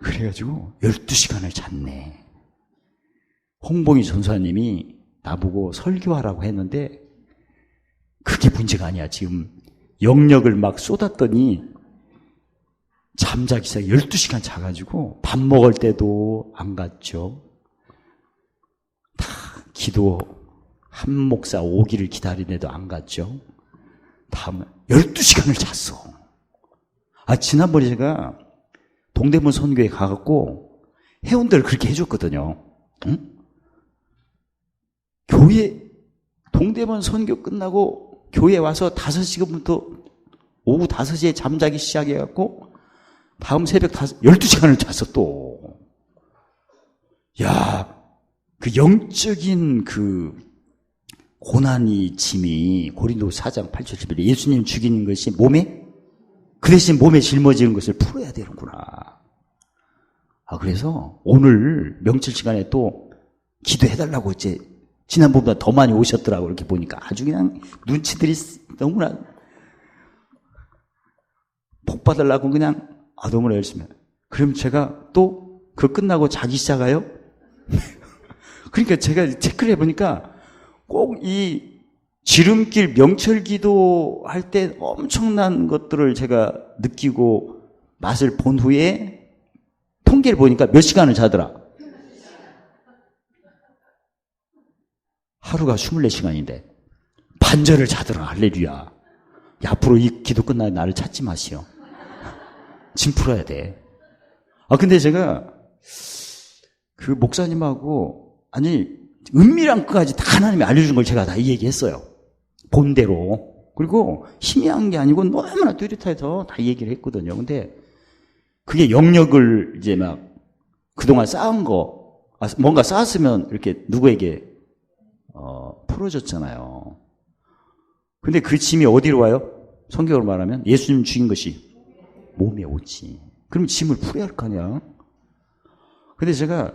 그래가지고 12시간을 잤네. 홍봉희 전사님이 나보고 설교하라고 했는데 그게 문제가 아니야. 지금 영력을 막 쏟았더니 잠자기 시작 12시간 자가지고 밥 먹을 때도 안 갔죠. 다 기도 한 목사 오기를 기다리는데도 안 갔죠. 다음에 12시간을 잤어. 지난번에 제가 동대문 선교에 가갖고 회원들 그렇게 해줬거든요. 응? 교회 동대문 선교 끝나고 교회 와서 5시간부터 오후 5시에 잠자기 시작해갖고 다음 새벽 12시간을 잤어 또. 야, 그 영적인 그 고난이 짐이 고린도 4장 8절 11절 예수님 죽이는 것이 몸에 그 대신 몸에 짊어지는 것을 풀어야 되는구나. 그래서 오늘 명절 시간에 또 기도해달라고 이제 지난번보다 더 많이 오셨더라고. 이렇게 보니까 아주 그냥 눈치들이 너무나 복 받으려고 그냥 너무나 열심히 해요. 그럼 제가 또 그 끝나고 자기 시작해요? 그러니까 제가 체크를 해보니까 꼭 이 지름길 명철 기도 할 때 엄청난 것들을 제가 느끼고 맛을 본 후에 통계를 보니까 몇 시간을 자더라? 하루가 24시간인데 반절을 자더라. 할렐루야. 앞으로 이 기도 끝나면 나를 찾지 마시오. 짐 풀어야 돼. 근데 제가 그 목사님하고 은밀한 것까지 다 하나님이 알려준 걸 제가 다 얘기했어요. 본대로. 그리고 희미한 게 아니고 너무나 뚜렷해서 다 얘기를 했거든요. 근데 그게 영역을 이제 막 그동안 쌓은 거, 뭔가 쌓았으면 이렇게 누구에게 풀어줬잖아요. 근데 그 짐이 어디로 와요? 성경으로 말하면 예수님 죽인 것이 몸에 오지. 그럼 짐을 풀어야 할 거 아니야. 근데 제가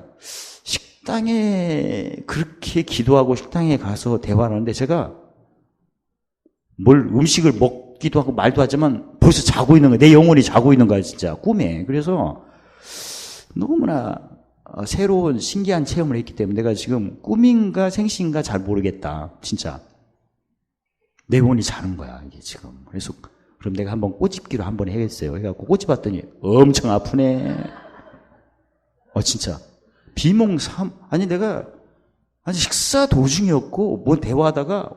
식당에 그렇게 기도하고 식당에 가서 대화를 하는데 제가 음식을 먹기도 하고 말도 하지만 벌써 자고 있는 거야. 내 영혼이 자고 있는 거야, 진짜. 꿈에. 그래서 너무나 새로운 신기한 체험을 했기 때문에 내가 지금 꿈인가 생시인가 잘 모르겠다. 진짜. 내 혼이 자는 거야, 이게 지금. 그래서 그럼 내가 한번 꼬집기로 한번 해야겠어요. 해갖고 꼬집었더니 엄청 아프네. 진짜. 비몽삼. 아니, 내가 식사 도중이었고, 뭐 대화하다가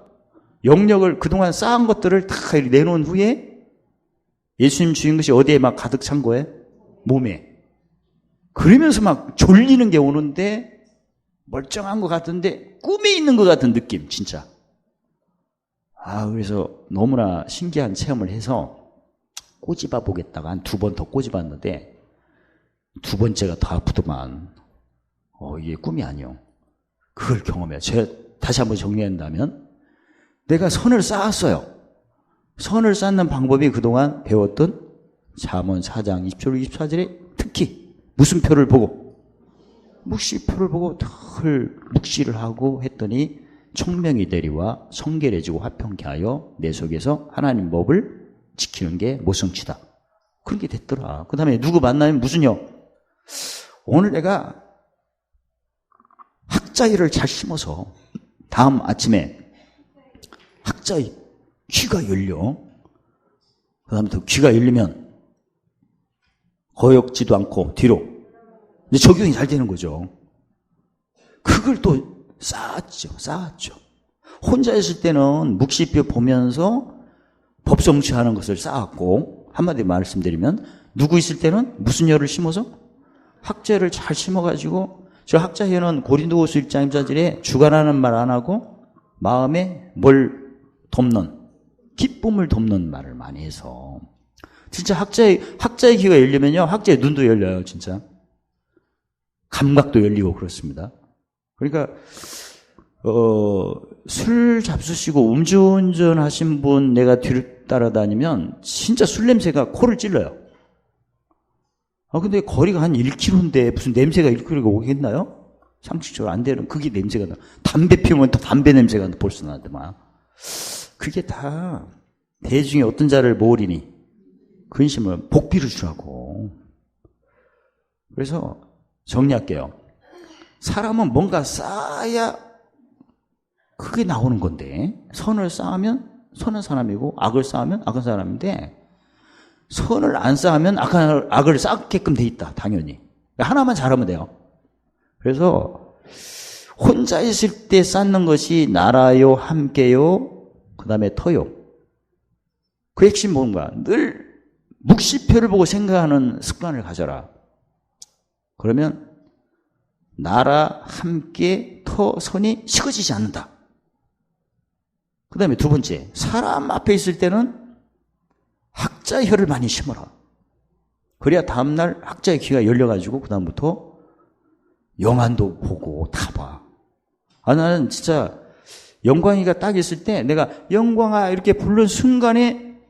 영역을 그동안 쌓은 것들을 다 내놓은 후에 예수님 주인 것이 어디에 막 가득 찬 거예요? 몸에. 그러면서 막 졸리는 게 오는데 멀쩡한 것 같은데 꿈에 있는 것 같은 느낌, 진짜. 그래서 너무나 신기한 체험을 해서 꼬집어 보겠다가 한 2번 더 꼬집었는데 2번째가 더 아프더만. 이게 꿈이 아니요. 그걸 경험해요. 제가 다시 한번 정리한다면 내가 선을 쌓았어요. 선을 쌓는 방법이 그동안 배웠던 잠언 4장 20절 24절에 특히 무슨 표를 보고? 묵시표를 보고 늘 묵시를 하고 했더니 총명이 되리와 성결해지고 화평케 하여 내 속에서 하나님 법을 지키는 게 모성치다. 그런 게 됐더라. 그 다음에 누구 만나면 무슨요? 오늘 내가 학자이를 잘 심어서 다음 아침에 학자이 귀가 열려. 그 다음부터 귀가 열리면 거역지도 않고 뒤로. 이제 적용이 잘 되는 거죠. 그걸 또 쌓았죠. 혼자 있을 때는 묵시표 보면서 법성취하는 것을 쌓았고, 한마디 말씀드리면 누구 있을 때는 무슨 혀를 심어서? 학자를 잘 심어가지고, 저 학자혀는 고린도후서 1장 24절에 주관하는 말 안 하고 마음에 뭘 돕는, 기쁨을 돕는 말을 많이 해서 진짜 학자의 귀가 열리면요, 학자의 눈도 열려요. 진짜 감각도 열리고 그렇습니다. 그러니까 술 잡수시고 음주운전 하신 분 내가 뒤를 따라다니면 진짜 술 냄새가 코를 찔러요. 근데 거리가 한 1km인데 무슨 냄새가 1km가 오겠나요? 상식적으로 안 되는, 그게 냄새가 나. 담배 피우면 또 담배 냄새가 벌써 나더만. 그게 다 대중의 어떤 자를 모으리니 근심을 복비를 주라고. 그래서 정리할게요. 사람은 뭔가 쌓아야 그게 나오는 건데, 선을 쌓으면 선한 사람이고 악을 쌓으면 악한 사람인데, 선을 안 쌓으면 악을 쌓게끔 돼 있다. 당연히. 하나만 잘하면 돼요. 그래서 혼자 있을 때 쌓는 것이 나라요, 함께요, 그 다음에 터요. 그 핵심 뭔가? 늘 묵시표를 보고 생각하는 습관을 가져라. 그러면 나라, 함께, 터, 선이 식어지지 않는다. 그 다음에 2번째, 사람 앞에 있을 때는 학자의 혀를 많이 심어라. 그래야 다음날 학자의 귀가 열려가지고 그 다음부터 영안도 보고 다 봐. 나는 진짜 영광이가 딱 있을 때 내가 영광아 이렇게 부른 순간에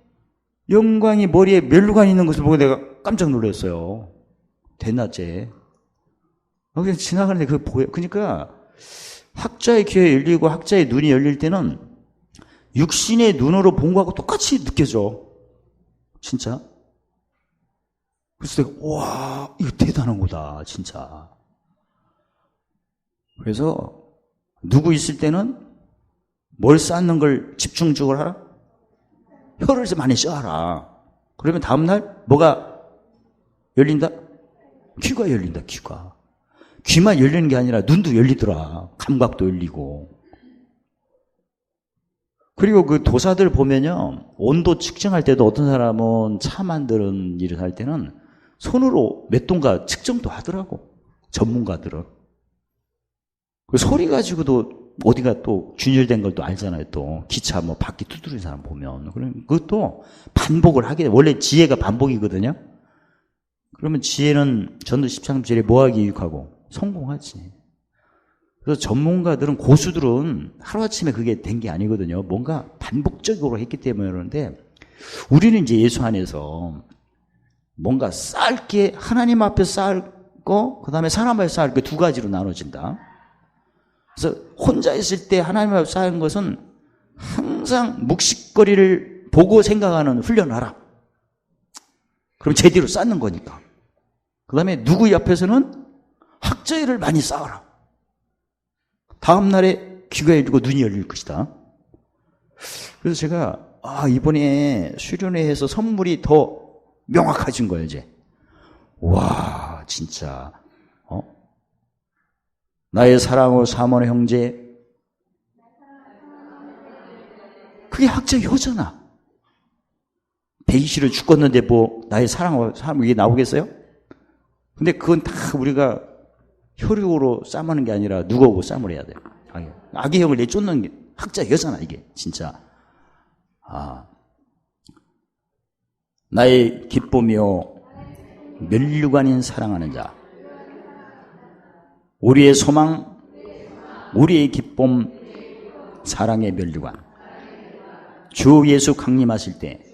영광이 머리에 멜루가 있는 것을 보고 내가 깜짝 놀랐어요. 대낮에. 그냥 지나가는데 그거 보여. 그러니까 학자의 귀가 열리고 학자의 눈이 열릴 때는 육신의 눈으로 본 거하고 똑같이 느껴져. 진짜. 그래서 내가 와, 이거 대단한 거다 진짜. 그래서 누구 있을 때는 뭘 쌓는 걸 집중적으로 하라? 혀를 많이 써라. 그러면 다음날 뭐가 열린다? 귀가 열린다. 귀가. 귀만 열리는 게 아니라 눈도 열리더라. 감각도 열리고. 그리고 그 도사들 보면요, 온도 측정할 때도 어떤 사람은 차 만드는 일을 할 때는 손으로 몇 도인가 측정도 하더라고. 전문가들은. 그 소리 가지고도 어디가 또 균열된 걸 또 알잖아요. 또 기차 뭐 바퀴 두드리는 사람 보면. 그것도 반복을 하게 돼. 원래 지혜가 반복이거든요. 그러면 지혜는 전도 13절에 뭐하기 유익하고 성공하지. 그래서 전문가들은, 고수들은 하루아침에 그게 된 게 아니거든요. 뭔가 반복적으로 했기 때문에 그러는데, 우리는 이제 예수 안에서 뭔가 쌓을 게 하나님 앞에 쌓을 거, 그 다음에 사람 앞에 쌓을 게 2가지로 나눠진다. 그래서 혼자 있을 때 하나님 앞에 쌓은 것은 항상 묵식거리를 보고 생각하는 훈련을 하라. 그럼 제대로 쌓는 거니까. 그 다음에 누구 옆에서는 학자회를 많이 쌓아라. 다음날에 귀가 열리고 눈이 열릴 것이다. 그래서 제가 이번에 수련회에서 선물이 더 명확해진 거예요. 이제 와 진짜 나의 사랑하고 사모하는 형제, 그게 학자회잖아. 대기실을 죽었는데 뭐 나의 사랑하고 사모하는 이게 나오겠어요? 근데 그건 다 우리가 혈육으로 싸우는 게 아니라 누구하고 싸움을 해야 돼요. 악의 형을 내쫓는 게 학자회잖아 이게 진짜. 나의 기쁨이요 면류관인 사랑하는 자, 우리의 소망, 우리의 기쁨, 사랑의 면류관. 주 예수 강림하실 때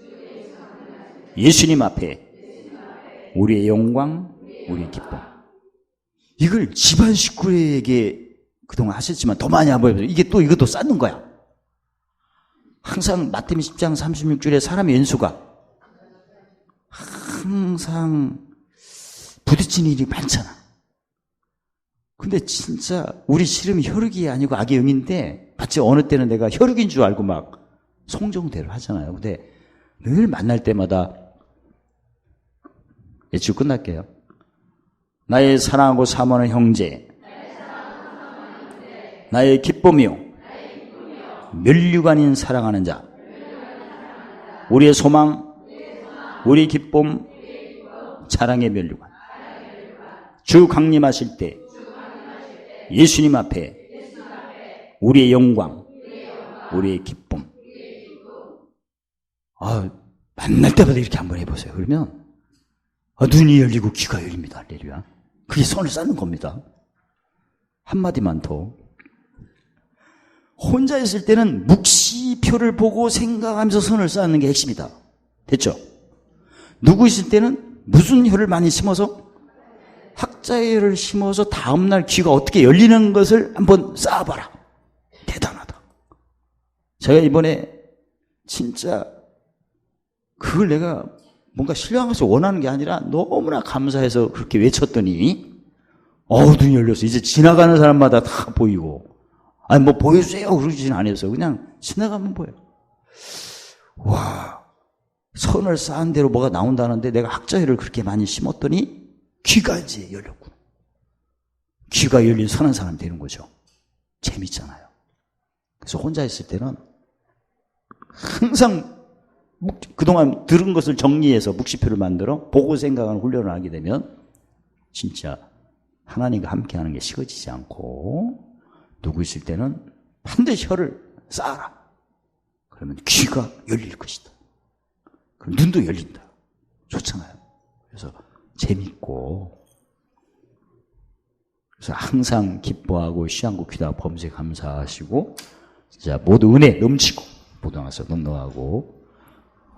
예수님 앞에 우리의 영광, 우리의 기쁨. 이걸 집안 식구에게 그동안 하셨지만 더 많이 한번 해보세요. 이게 또 이것도 쌓는 거야. 항상 마태복음 10장 36절에 사람의 연수가 항상 부딪히는 일이 많잖아. 근데 진짜 우리 씨름이 혈육이 아니고 악의 영인데 마치 어느 때는 내가 혈육인 줄 알고 막 성정대로 하잖아요. 근데 늘 만날 때마다 예측 끝날게요. 나의 사랑하고 사모하는 형제, 나의 기쁨이요 면류관인 사랑하는 자, 우리의 소망, 우리의 기쁨, 사랑의 면류관. 주 강림하실 때 예수님 앞에 우리의 영광, 우리의 기쁨. 만날 때마다 이렇게 한번 해보세요. 그러면 눈이 열리고 귀가 열립니다. 할렐루야. 그게 선을 쌓는 겁니다. 한마디만 더. 혼자 있을 때는 묵시표를 보고 생각하면서 선을 쌓는 게 핵심이다. 됐죠? 누구 있을 때는 무슨 혀를 많이 심어서? 학자의 를 심어서 다음날 귀가 어떻게 열리는 것을 한번 쌓아봐라. 대단하다. 제가 이번에 진짜 그걸 내가 뭔가 신뢰하면서 원하는 게 아니라 너무나 감사해서 그렇게 외쳤더니 눈이 열렸어. 이제 지나가는 사람마다 다 보이고, 뭐 보여주세요 그러지는 않았어. 그냥 지나가면 보여. 와, 선을 쌓은 대로 뭐가 나온다는데 내가 학자회를 그렇게 많이 심었더니 귀가 이제 열렸고, 귀가 열린 선한 사람 되는 거죠. 재밌잖아요. 그래서 혼자 있을 때는 항상 그동안 들은 것을 정리해서 묵시표를 만들어 보고 생각하는 훈련을 하게 되면 진짜 하나님과 함께하는 게 식어지지 않고, 누구 있을 때는 반드시 혀를 쌓아라. 그러면 귀가 열릴 것이다. 그럼 눈도 열린다. 좋잖아요. 그래서 재밌고, 그래서 항상 기뻐하고 시한고 귀다 범죄 감사하시고, 진짜 모두 은혜 넘치고 모두가서 넉넉하고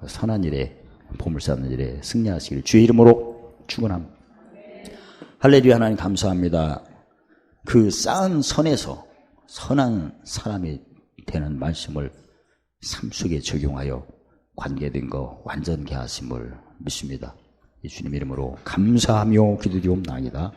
선한 일에 보물 쌓는 일에 승리하시기를 주의 이름으로 축원합니다. 할렐루야. 하나님 감사합니다. 그 쌓은 선에서 선한 사람이 되는 말씀을 삶 속에 적용하여 관계된 거 완전케 하심을 믿습니다. 예수님 이름으로 감사하며 기도드리옵나이다.